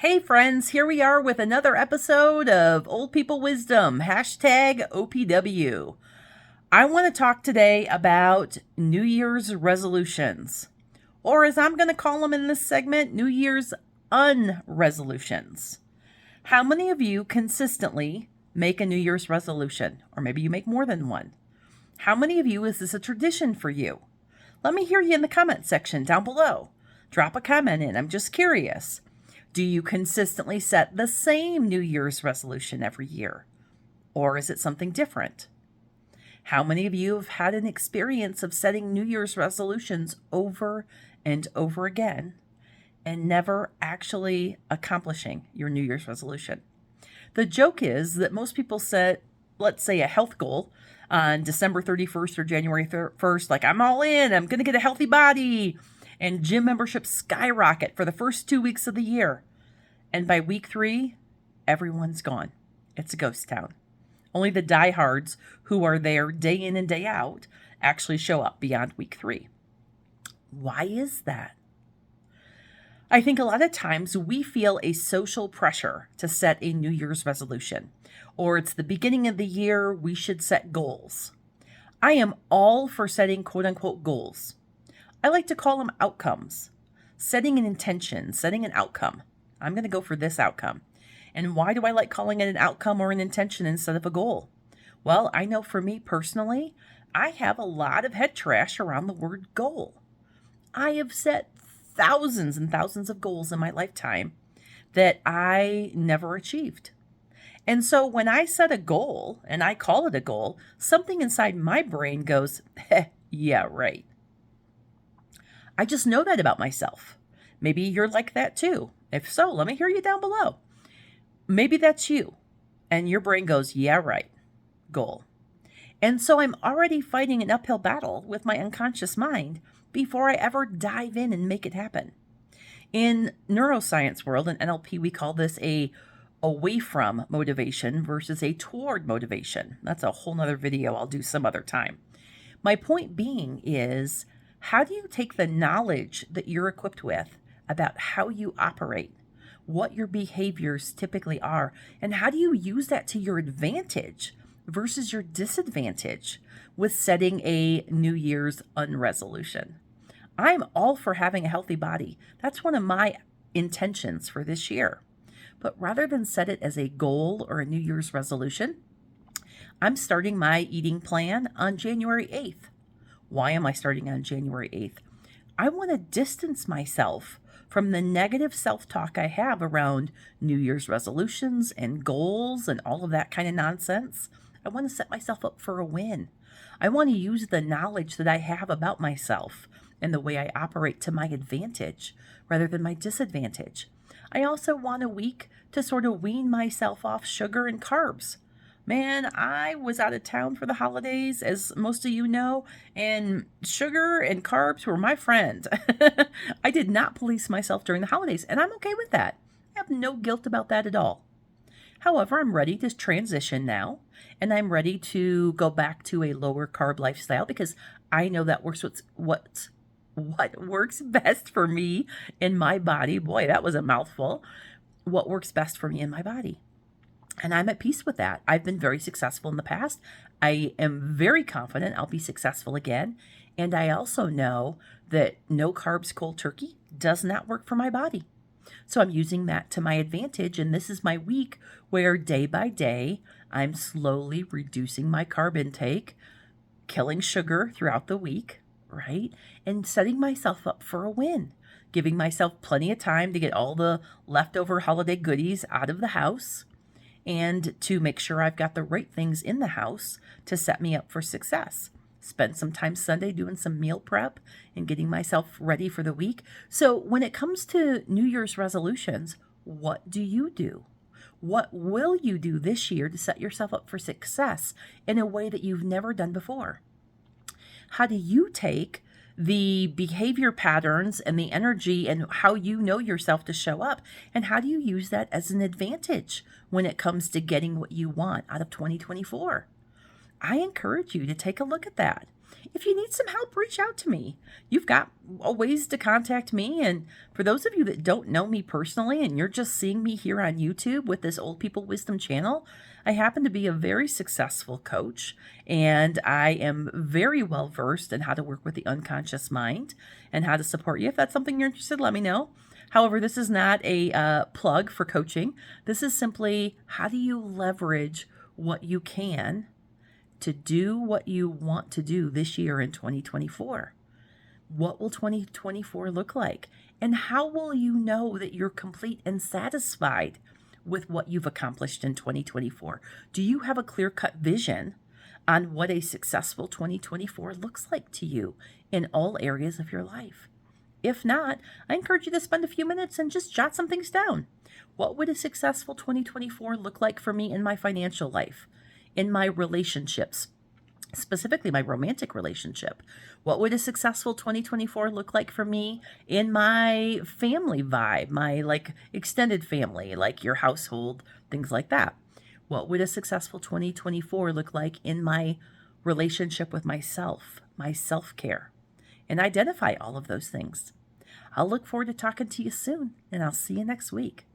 Hey friends, here we are with another episode of Old People Wisdom, hashtag OPW. I want to talk today about New Year's resolutions, or as I'm going to call them in this segment, New Year's unresolutions. How many of you consistently make a New Year's resolution, or maybe you make more than one? How many of you is this a tradition for you? Let me hear you in the comment section down below. Drop a comment in, I'm just curious. Do you consistently set the same New Year's resolution every year? Or is it something different? How many of you have had an experience of setting New Year's resolutions over and over again and never actually accomplishing your New Year's resolution? The joke is that most people set, let's say, a health goal on December 31st or January 1st, like I'm all in, I'm going to get a healthy body, and gym memberships skyrocket for the first 2 weeks of the year. And by week 3, everyone's gone. It's a ghost town. Only the diehards who are there day in and day out actually show up beyond week 3. Why is that? I think a lot of times we feel a social pressure to set a New Year's resolution, or it's the beginning of the year, we should set goals. I am all for setting quote unquote goals. I like to call them outcomes. Setting an intention, setting an outcome. I'm going to go for this outcome. And why do I like calling it an outcome or an intention instead of a goal? Well, I know for me personally, I have a lot of head trash around the word goal. I have set thousands and thousands of goals in my lifetime that I never achieved. And so when I set a goal and I call it a goal, something inside my brain goes, yeah, right. I just know that about myself. Maybe you're like that too. If so, let me hear you down below. Maybe that's you. And your brain goes, yeah, right. Goal. And so I'm already fighting an uphill battle with my unconscious mind before I ever dive in and make it happen. In neuroscience world and NLP, we call this a away from motivation versus a toward motivation. That's a whole nother video I'll do some other time. My point being is, how do you take the knowledge that you're equipped with about how you operate, what your behaviors typically are, and how do you use that to your advantage versus your disadvantage with setting a New Year's unresolution? I'm all for having a healthy body. That's one of my intentions for this year. But rather than set it as a goal or a New Year's resolution, I'm starting my eating plan on January 8th. Why am I starting on January 8th? I want to distance myself from the negative self-talk I have around New Year's resolutions and goals and all of that kind of nonsense. I want to set myself up for a win. I want to use the knowledge that I have about myself and the way I operate to my advantage rather than my disadvantage. I also want a week to sort of wean myself off sugar and carbs. Man, I was out of town for the holidays, as most of you know, and sugar and carbs were my friend. I did not police myself during the holidays, and I'm okay with that. I have no guilt about that at all. However, I'm ready to transition now, and I'm ready to go back to a lower carb lifestyle because I know that works what works best for me in my body. Boy, that was a mouthful. What works best for me in my body. And I'm at peace with that. I've been very successful in the past. I am very confident I'll be successful again. And I also know that no carbs cold turkey does not work for my body. So I'm using that to my advantage. And this is my week where day by day, I'm slowly reducing my carb intake, killing sugar throughout the week, right? And setting myself up for a win, giving myself plenty of time to get all the leftover holiday goodies out of the house, and to make sure I've got the right things in the house to set me up for success. Spend some time Sunday doing some meal prep and getting myself ready for the week. So when it comes to New Year's resolutions, what do you do? What will you do this year to set yourself up for success in a way that you've never done before? How do you take the behavior patterns and the energy and how you know yourself to show up, and how do you use that as an advantage when it comes to getting what you want out of 2024? I encourage you to take a look at that. If you need some help, reach out to me. You've got ways to contact me. And for those of you that don't know me personally and you're just seeing me here on YouTube with this Old People Wisdom channel, I happen to be a very successful coach, and I am very well versed in how to work with the unconscious mind and how to support you. If that's something you're interested, let me know. However, this is not a plug for coaching. This is simply, how do you leverage what you can to do what you want to do this year in 2024? What will 2024 look like? And how will you know that you're complete and satisfied with what you've accomplished in 2024? Do you have a clear-cut vision on what a successful 2024 looks like to you in all areas of your life? If not, I encourage you to spend a few minutes and just jot some things down. What would a successful 2024 look like for me in my financial life, in my relationships, specifically my romantic relationship? What would a successful 2024 look like for me in my family vibe, my extended family, like your household, things like that? What would a successful 2024 look like in my relationship with myself, my self-care? And identify all of those things. I'll look forward to talking to you soon, and I'll see you next week.